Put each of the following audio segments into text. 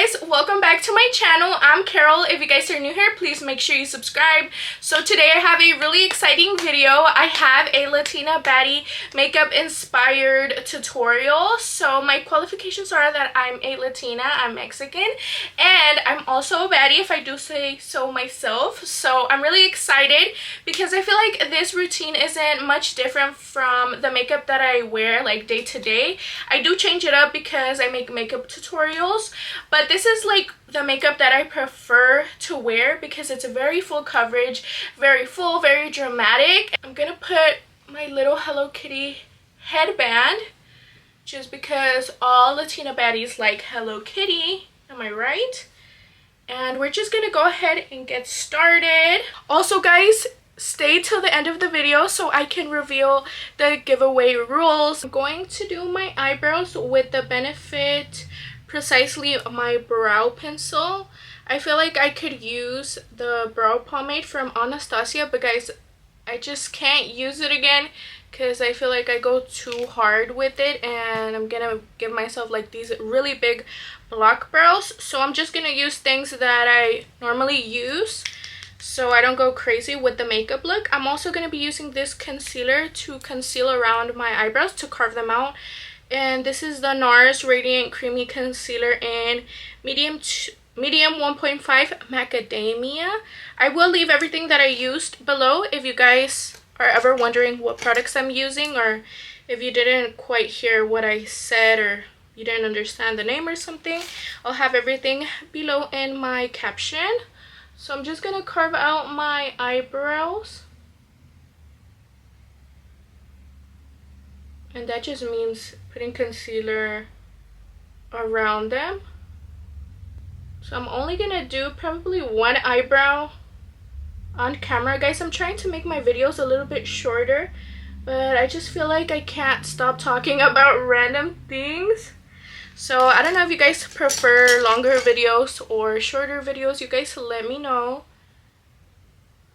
guys, welcome back to my channel. I'm Carol. If you guys are new here, please make sure you subscribe. So today I have a really exciting video. I have a Latina Baddie makeup inspired tutorial. So my qualifications are that I'm a Latina, I'm Mexican, and I'm also a baddie if I do say so myself. So I'm really excited because I feel like this routine isn't much different from the makeup that I wear like day to day. I do change it up because I make makeup tutorials, but this is like the makeup that I prefer to wear because it's a very full coverage, very full, very dramatic. I'm gonna put my little Hello Kitty headband just because all Latina baddies like Hello Kitty, am I right? And we're just gonna go ahead and get started. Also guys, stay till the end of the video so I can reveal the giveaway rules. I'm going to do my eyebrows with the Benefit Precisely My Brow Pencil. I feel like I could use the brow pomade from Anastasia, but guys, I just can't use it again because I feel like I go too hard with it and I'm gonna give myself like these really big block brows. So I'm just gonna use things that I normally use so I don't go crazy with the makeup look. I'm also going to be using this concealer to conceal around my eyebrows to carve them out. And this is the Nars Radiant Creamy Concealer in medium 1.5 Macademia. I will leave everything that I used below if you guys are ever wondering what products I'm using, or if you didn't quite hear what I said or you didn't understand the name or something. I'll have everything below in my caption. So I'm just going to carve out my eyebrows. And that just means putting concealer around them. So I'm only going to do probably one eyebrow on camera. Guys, I'm trying to make my videos a little bit shorter, but I just feel like I can't stop talking about random things. So I don't know if you guys prefer longer videos or shorter videos. You guys let me know.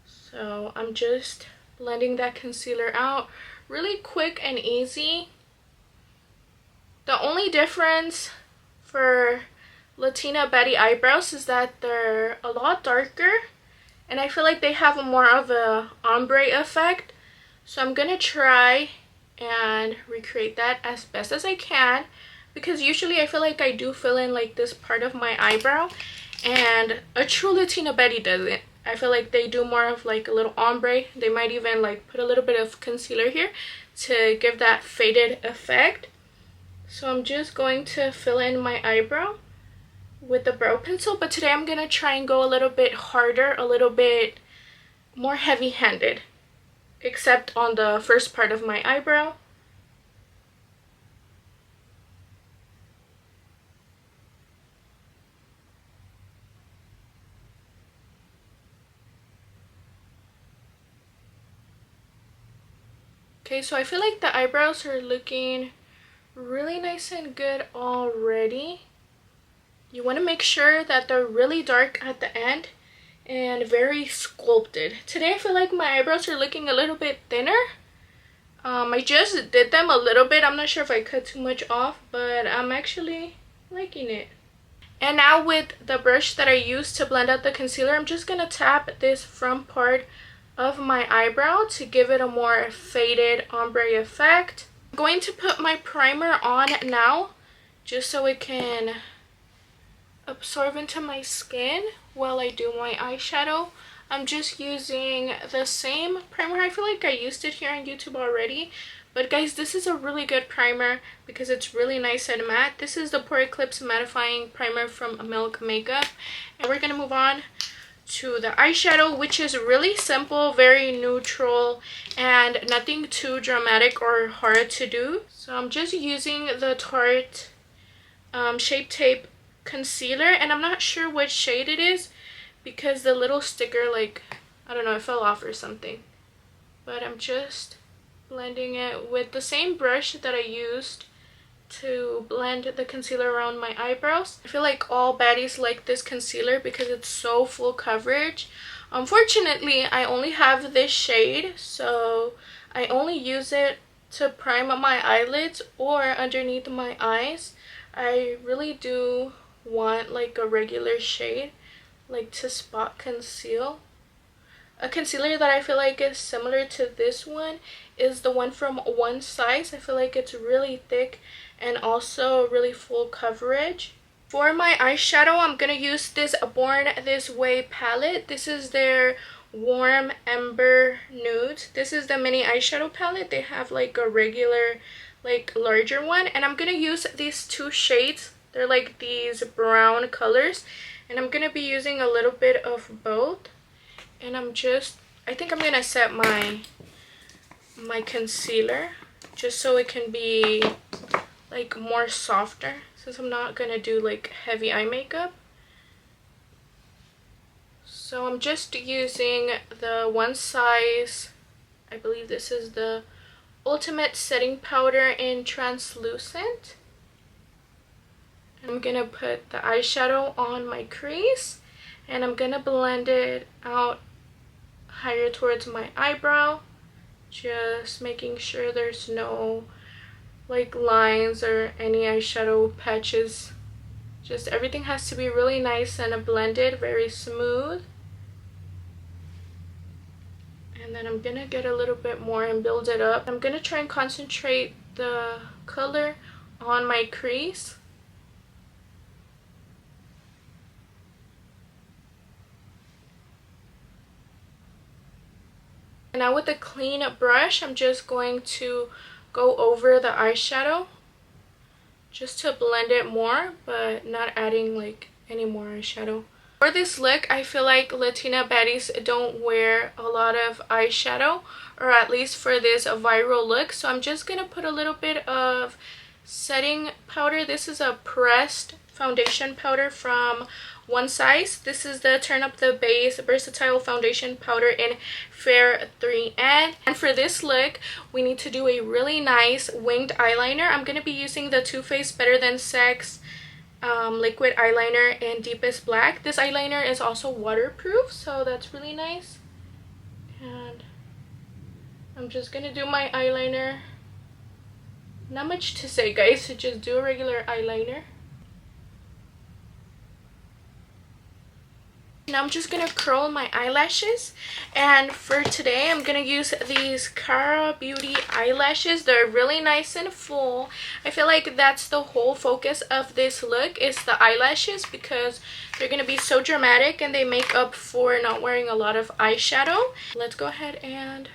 So I'm just blending that concealer out really quick and easy. The only difference for Latina Baddie eyebrows is that they're a lot darker and I feel like they have more of a ombre effect. So I'm gonna try and recreate that as best as I can, because usually I feel like I do fill in like this part of my eyebrow and a true Latina Baddie doesn't. I feel like they do more of like a little ombre. They might even like put a little bit of concealer here to give that faded effect. So I'm just going to fill in my eyebrow with the brow pencil, but today I'm gonna try and go a little bit harder, a little bit more heavy-handed, except on the first part of my eyebrow. Okay, so I feel like the eyebrows are looking really nice and good already. You want to make sure that they're really dark at the end and very sculpted. Today I feel like my eyebrows are looking a little bit thinner. I just did them a little bit. I'm not sure if I cut too much off, but I'm actually liking it. And now with the brush that I used to blend out the concealer, I'm just going to tap this front part of my eyebrow to give it a more faded ombre effect. I'm going to put my primer on now just so it can absorb into my skin while I do my eyeshadow. I'm just using the same primer. I feel like I used it here on YouTube already, but guys, this is a really good primer because it's really nice and matte. This is the Pore Eclipse Mattifying Primer from Milk Makeup, and we're gonna move on to the eyeshadow, which is really simple, very neutral, and nothing too dramatic or hard to do. So I'm just using the Tarte Shape Tape concealer, and I'm not sure what shade it is because the little sticker, like, I don't know, it fell off or something. But I'm just blending it with the same brush that I used to blend the concealer around my eyebrows. I feel like all baddies like this concealer because it's so full coverage. Unfortunately, I only have this shade, so I only use it to prime my eyelids or underneath my eyes. I really do want like a regular shade, like to spot conceal. A concealer that I feel like is similar to this one is the one from One Size. I feel like it's really thick and also really full coverage. For my eyeshadow, I'm going to use this Born This Way palette. This is their Warm Ember Nudes. This is the mini eyeshadow palette. They have like a regular, like larger one. And I'm going to use these two shades. They're like these brown colors. And I'm going to be using a little bit of both. And I think I'm going to set my concealer just so it can be like more softer, since I'm not gonna do like heavy eye makeup. So I'm just using the One Size, I believe this is the Ultimate Setting Powder in Translucent. I'm gonna put the eyeshadow on my crease and I'm gonna blend it out higher towards my eyebrow, just making sure there's no like lines or any eyeshadow patches. Just everything has to be really nice and blended, very smooth. And then I'm gonna get a little bit more and build it up. I'm gonna try and concentrate the color on my crease. And now with a clean brush, I'm just going to go over the eyeshadow just to blend it more, but not adding like any more eyeshadow. For this look, I feel like Latina baddies don't wear a lot of eyeshadow, or at least for this viral look. So I'm just gonna put a little bit of setting powder. This is a pressed foundation powder from One Size. This is the Turn Up the Base Versatile Foundation Powder in Fair 3N. And for this look, we need to do a really nice winged eyeliner. I'm going to be using the Toofaced Better Than Sex liquid eyeliner in Deepest Black. This eyeliner is also waterproof, so that's really nice. And I'm just going to do my eyeliner. Not much to say, guys, so just do a regular eyeliner. Now I'm just gonna curl my eyelashes, and for today I'm gonna use these Cara Beauty eyelashes. They're really nice and full. I feel like that's the whole focus of this look, is the eyelashes, because they're gonna be so dramatic and they make up for not wearing a lot of eyeshadow. Let's go ahead and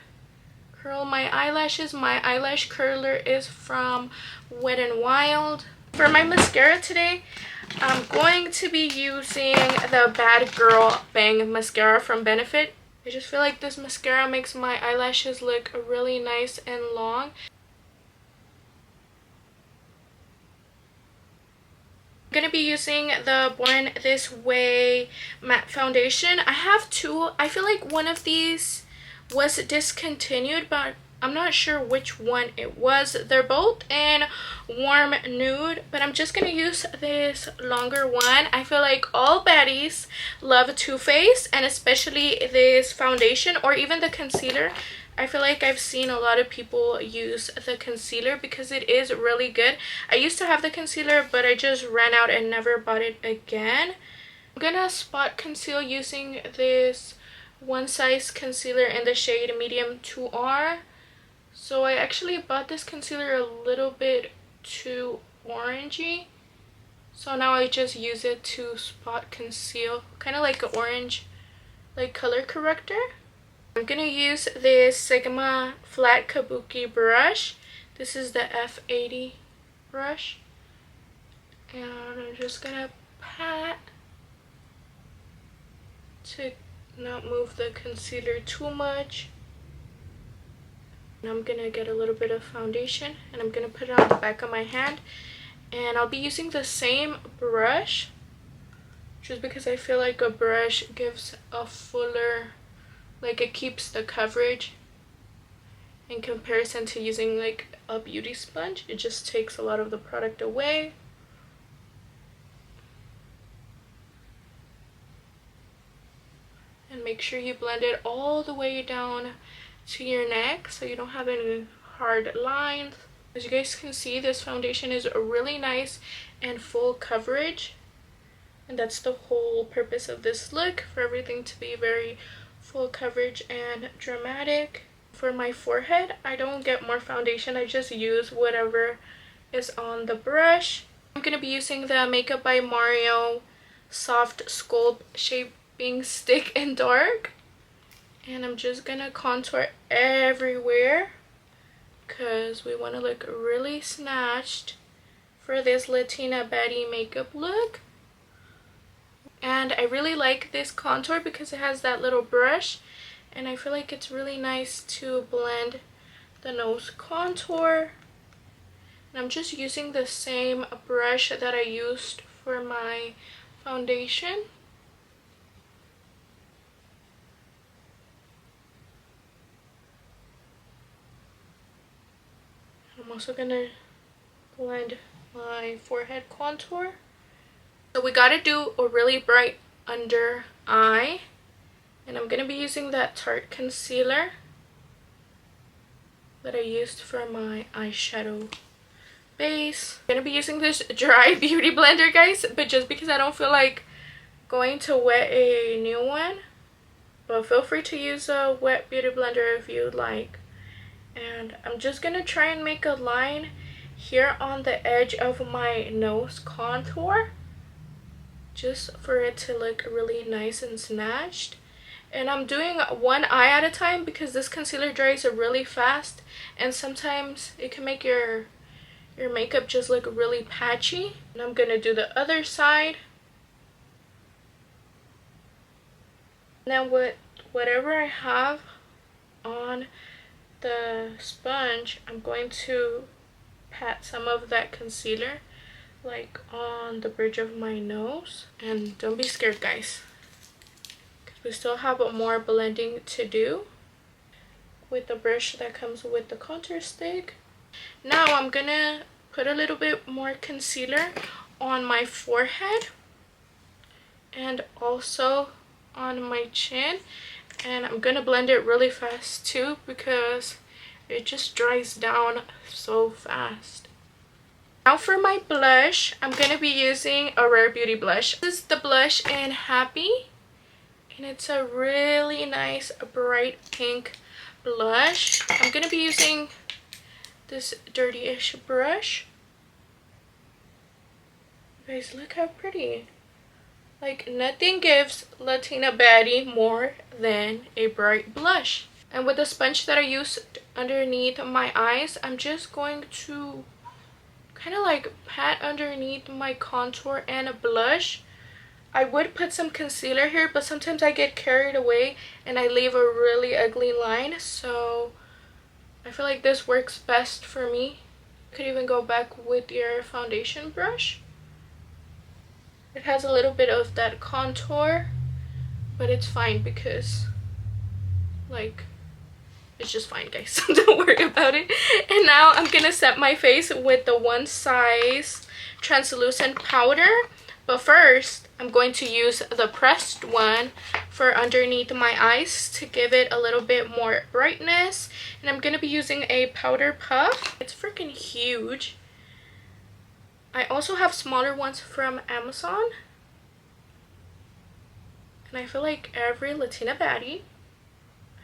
curl my eyelashes. My eyelash curler is from Wet n Wild. For my mascara today, I'm going to be using the Bad Girl Bang Mascara from Benefit. I just feel like this mascara makes my eyelashes look really nice and long. I'm going to be using the Born This Way matte foundation. I have two. I feel like one of these was discontinued, but I'm not sure which one it was. They're both in Warm Nude, but I'm just going to use this longer one. I feel like all baddies love Too Faced, and especially this foundation or even the concealer. I feel like I've seen a lot of people use the concealer because it is really good. I used to have the concealer, but I just ran out and never bought it again. I'm going to spot conceal using this One Size concealer in the shade Medium 2R. So I actually bought this concealer a little bit too orangey, so now I just use it to spot conceal, kind of like an orange like color corrector. I'm gonna use this Sigma flat kabuki brush. This is the F80 brush, and I'm just gonna pat to not move the concealer too much. I'm gonna get a little bit of foundation and I'm gonna put it on the back of my hand, and I'll be using the same brush just because I feel like a brush gives a fuller, like it keeps the coverage in comparison to using like a beauty sponge. It just takes a lot of the product away. And make sure you blend it all the way down to your neck so you don't have any hard lines. As you guys can see, this foundation is really nice and full coverage. And that's the whole purpose of this look, for everything to be very full coverage and dramatic. For my forehead, I don't get more foundation. I just use whatever is on the brush. I'm going to be using the Makeupbymario Soft Sculpt Shaping Stick in Dark. And I'm just going to contour everywhere because we want to look really snatched for this Latina Baddie makeup look. And I really like this contour because it has that little brush, and I feel like it's really nice to blend the nose contour. And I'm just using the same brush that I used for my foundation. I'm also gonna blend my forehead contour. So we gotta do a really bright under eye, and I'm gonna be using that Tarte concealer that I used for my eyeshadow base. I'm gonna be using this dry beauty blender, guys, but just because I don't feel like going to wet a new one. But feel free to use a wet beauty blender if you'd like. And I'm just gonna try and make a line here on the edge of my nose contour, just for it to look really nice and snatched. And I'm doing one eye at a time because this concealer dries really fast, and sometimes it can make your makeup just look really patchy. And I'm gonna do the other side. Now with whatever I have on the sponge, I'm going to pat some of that concealer like on the bridge of my nose. And don't be scared, guys, because we still have more blending to do with the brush that comes with the contour stick. Now I'm gonna put a little bit more concealer on my forehead and also on my chin, and I'm gonna blend it really fast too because it just dries down so fast. Now for my blush, I'm gonna be using a Rare Beauty blush. This is the blush in Happy, and it's a really nice bright pink blush. I'm gonna be using this dirty-ish brush. You guys, look how pretty. Like, nothing gives Latina Baddie more than a bright blush. And with the sponge that I used underneath my eyes, I'm just going to kind of like pat underneath my contour and a blush. I would put some concealer here, but sometimes I get carried away and I leave a really ugly line, so I feel like this works best for me. You could even go back with your foundation brush. It has a little bit of that contour, but it's fine because, like, it's just fine, guys. Don't worry about it. And now I'm gonna set my face with the One Size translucent powder, but first I'm going to use the pressed one for underneath my eyes to give it a little bit more brightness. And I'm gonna be using a powder puff. It's freaking huge. I also have smaller ones from Amazon, and I feel like every Latina Baddie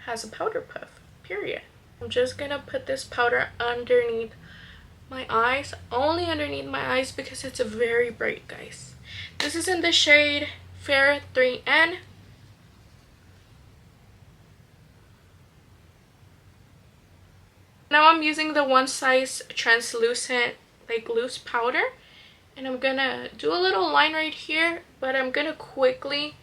has a powder puff, period. I'm just gonna put this powder underneath my eyes, only underneath my eyes because it's very bright, guys. This is in the shade Fair 3N. Now I'm using the One Size translucent, like, loose powder, and I'm gonna do a little line right here, but I'm gonna quickly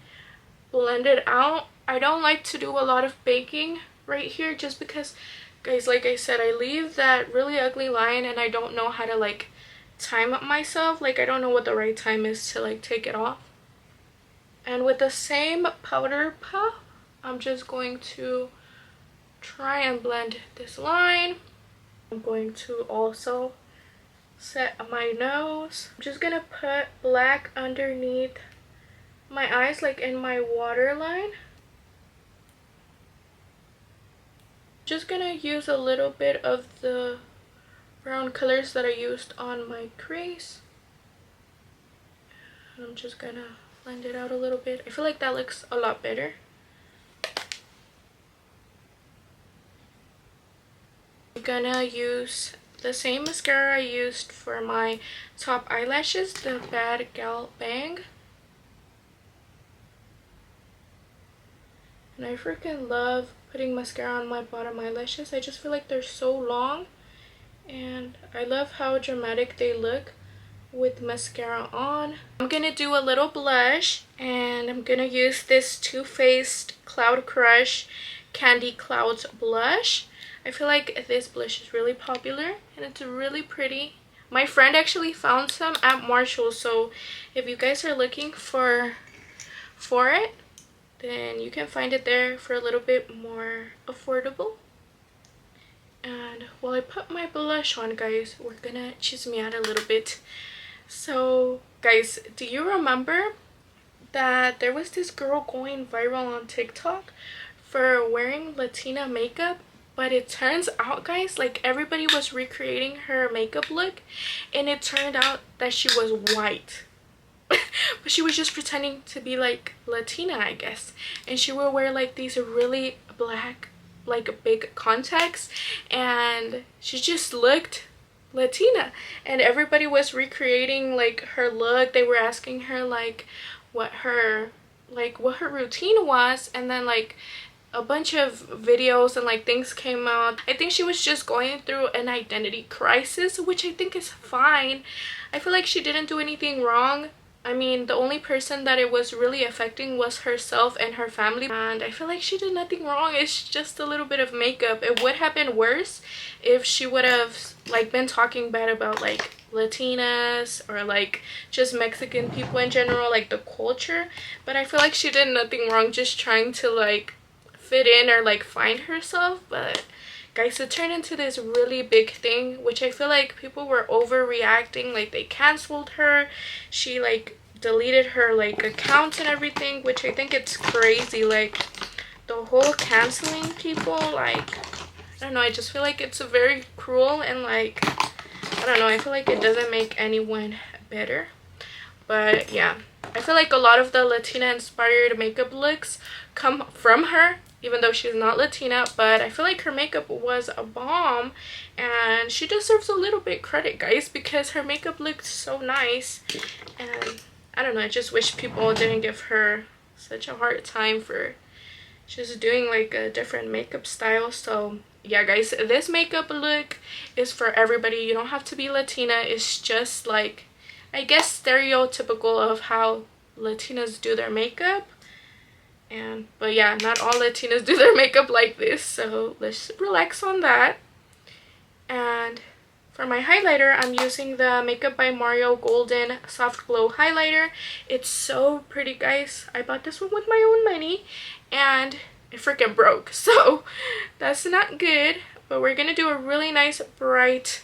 blend it out. I don't like to do a lot of baking right here just because, guys, like I said, I leave that really ugly line and I don't know how to, like, time myself. Like, I don't know what the right time is to, like, take it off. And with the same powder puff, I'm just going to try and blend this line. I'm going to also set my nose. I'm just gonna put black underneath my eyes, like in my waterline. Just gonna use a little bit of the brown colors that I used on my crease. And I'm just gonna blend it out a little bit. I feel like that looks a lot better. I'm gonna use the same mascara I used for my top eyelashes, the Bad Gal Bang. And I freaking love putting mascara on my bottom eyelashes. I just feel like they're so long, and I love how dramatic they look with mascara on. I'm gonna do a little blush, and I'm gonna use this Too Faced Cloud Crush Candy Clouds blush. I feel like this blush is really popular and it's really pretty. My friend actually found some at Marshall's, so if you guys are looking for it, then you can find it there for a little bit more affordable. And while I put my blush on, guys, we're gonna chisme out a little bit. So guys, do you remember that there was this girl going viral on TikTok for wearing Latina makeup? But it turns out, guys, like everybody was recreating her makeup look, and it turned out that she was white. But she was just pretending to be like Latina, I guess. And she would wear like these really black, like big contacts, and she just looked Latina. And everybody was recreating like her look. They were asking her like what her routine was, and then like a bunch of videos and like things came out. I think she was just going through an identity crisis, which I think is fine. I feel like she didn't do anything wrong. I mean, the only person that it was really affecting was herself and her family, and I feel like she did nothing wrong. It's just a little bit of makeup. It would have been worse if she would have like been talking bad about like Latinas or like just Mexican people in general, like the culture. But I feel like she did nothing wrong, just trying to like fit in or like find herself. But guys, it turned into this really big thing, which I feel like people were overreacting. Like they canceled her, she like deleted her like accounts and everything, which I think it's crazy. Like the whole canceling people, like I don't know, I just feel like it's very cruel, and like I don't know, I feel like it doesn't make anyone better. But yeah, I feel like a lot of the Latina inspired makeup looks come from her, even though she's not Latina. But I feel like her makeup was a bomb, and she deserves a little bit credit, guys, because her makeup looked so nice. And I don't know, I just wish people didn't give her such a hard time for just doing like a different makeup style. So yeah, guys, this makeup look is for everybody. You don't have to be Latina. It's just like, I guess, stereotypical of how Latinas do their makeup. But yeah, not all Latinas do their makeup like this, so let's relax on that. And for my highlighter, I'm using the Makeupbymario Golden Soft Glow Highlighter. It's so pretty, guys. I bought this one with my own money, and it freaking broke, so that's not good. But we're gonna do a really nice bright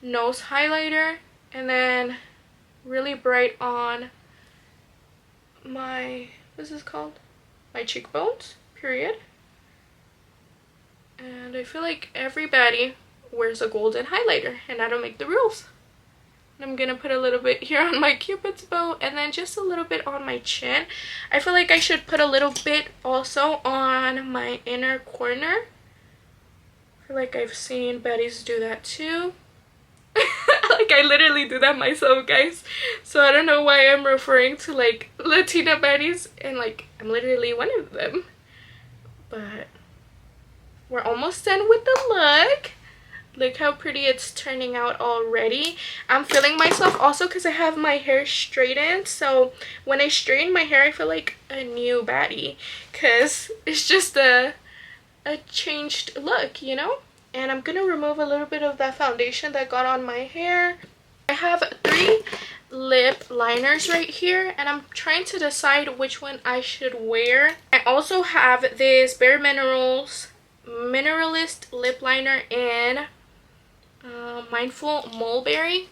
nose highlighter, and then really bright on my, what's this called? My cheekbones, period. And I feel like everybody wears a golden highlighter, and I don't make the rules. And I'm gonna put a little bit here on my cupid's bow, and then just a little bit on my chin. I feel like I should put a little bit also on my inner corner. I feel like I've seen Baddies do that too. Like I literally do that myself, guys. So I don't know why I'm referring to like Latina baddies, and like I'm literally one of them. But we're almost done with the look. Look how pretty it's turning out already. I'm feeling myself also because I have my hair straightened. So when I straighten my hair, I feel like a new baddie, because it's just a changed look, you know? And I'm gonna remove a little bit of that foundation that got on my hair. I have 3 lip liners right here, and I'm trying to decide which one I should wear. I also have this Bare Minerals Mineralist lip liner in Mindful Mulberry.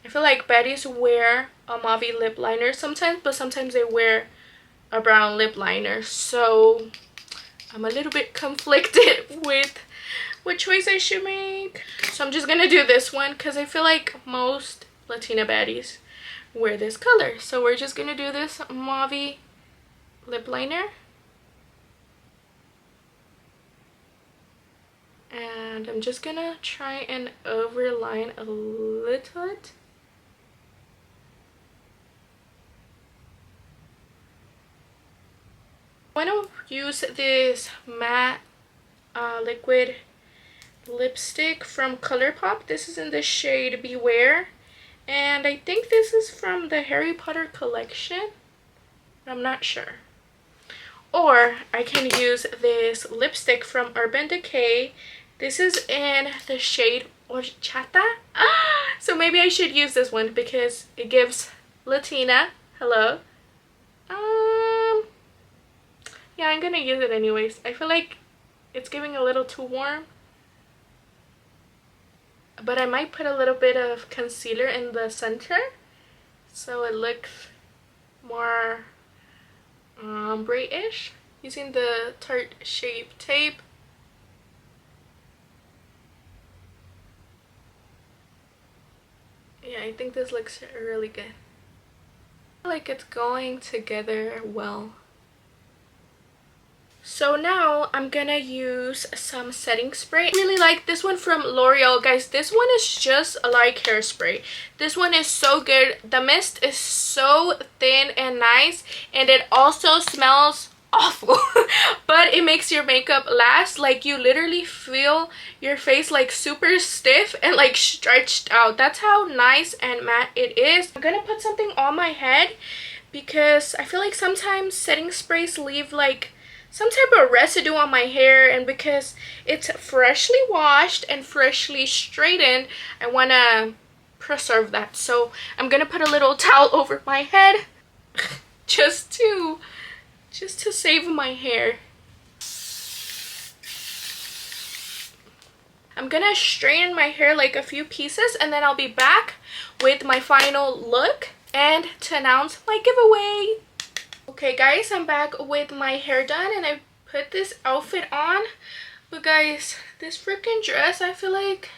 I feel like baddies wear a mauve lip liner sometimes, but sometimes they wear a brown lip liner. So I'm a little bit conflicted with what choice I should make. So I'm just gonna do this one because I feel like most Latina baddies wear this color. So we're just gonna do this mauve lip liner. And I'm just gonna try and overline a little bit. I'm gonna use this matte liquid lipstick from ColourPop. This is in the shade Beware. And I think this is from the Harry Potter collection. I'm not sure. Or I can use this lipstick from Urban Decay. This is in the shade Horchata. So maybe I should use this one because it gives Latina. Hello. Yeah, I'm gonna use it anyways. I feel like it's giving a little too warm. But I might put a little bit of concealer in the center so it looks more ombre-ish, using the Tarte Shape Tape. Yeah, I think this looks really good. I feel like it's going together well. So now I'm gonna use some setting spray. I really like this one from L'Oreal, guys. This one is just like hairspray. This one is so good. The mist is so thin and nice, and it also smells awful. But it makes your makeup last. Like, you literally feel your face like super stiff and like stretched out. That's how nice and matte it is. I'm gonna put something on my head because I feel like sometimes setting sprays leave like some type of residue on my hair, and because it's freshly washed and freshly straightened, I want to preserve that. So I'm gonna put a little towel over my head just to save my hair. I'm gonna straighten my hair like a few pieces, and then I'll be back with my final look and to announce my giveaway. Okay guys, I'm back with my hair done, and I put this outfit on. But guys, this freaking dress, I feel like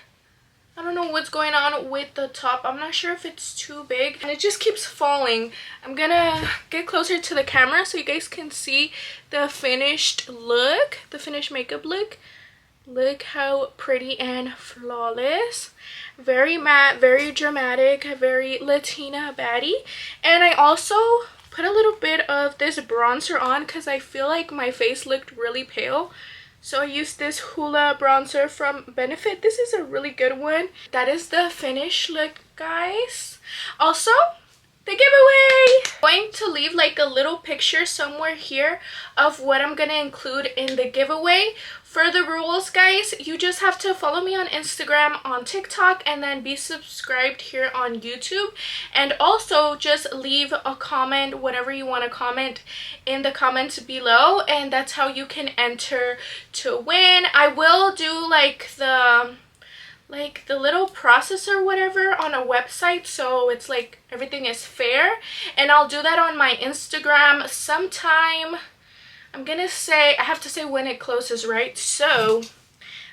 I don't know what's going on with the top. I'm not sure if it's too big and it just keeps falling. I'm gonna get closer to the camera so you guys can see the finished look, the finished makeup look. Look how pretty and flawless. Very matte, very dramatic, very Latina baddie. And I also put a little bit of this bronzer on because I feel like my face looked really pale. So I used this Hoola bronzer from Benefit. This is a really good one. That is the finished look, guys. Also, the giveaway! I'm going to leave like a little picture somewhere here of what I'm going to include in the giveaway. For the rules, guys, you just have to follow me on Instagram, on TikTok, and then be subscribed here on YouTube. And also just leave a comment, whatever you want to comment, in the comments below, and that's how you can enter to win. I will do like the little process or whatever on a website, so it's like everything is fair, and I'll do that on my Instagram sometime. I'm gonna say, I have to say when it closes, right? So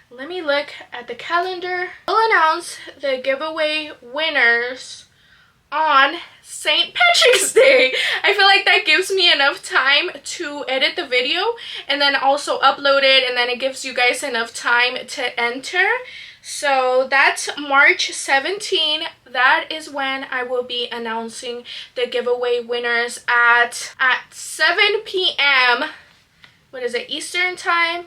let me look at the calendar. I'll announce the giveaway winners on St. Patrick's Day. I feel like that gives me enough time to edit the video and then also upload it, and then it gives you guys enough time to enter. So that's March 17. That is when I will be announcing the giveaway winners at 7 p.m. What is it, Eastern time?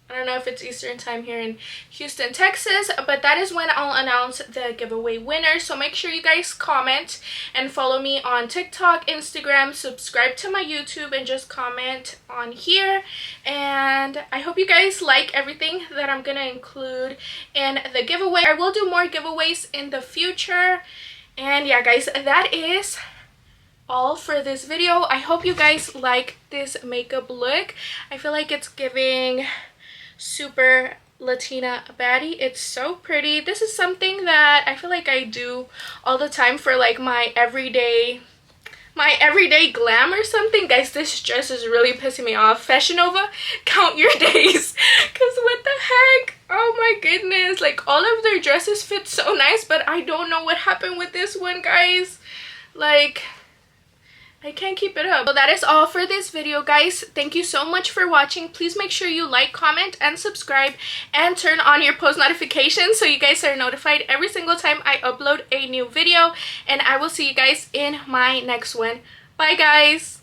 I don't know if it's Eastern time here in Houston, Texas, but that is when I'll announce the giveaway winner. So make sure you guys comment and follow me on TikTok, Instagram, subscribe to my YouTube, and just comment on here. And I hope you guys like everything that I'm gonna include in the giveaway. I will do more giveaways in the future. And yeah, guys, that is all for this video. I hope you guys like this makeup look. I feel like it's giving super Latina baddie. It's so pretty. This is something that I feel like I do all the time for like my everyday glam or something. Guys, this dress is really pissing me off. Fashion Nova, count your days, because what the heck, oh my goodness, like all of their dresses fit so nice, but I don't know what happened with this one, guys. Like, I can't keep it up. So that is all for this video, guys. Thank you so much for watching. Please make sure you like, comment, and subscribe, and turn on your post notifications so you guys are notified every single time I upload a new video. And I will see you guys in my next one. Bye, guys.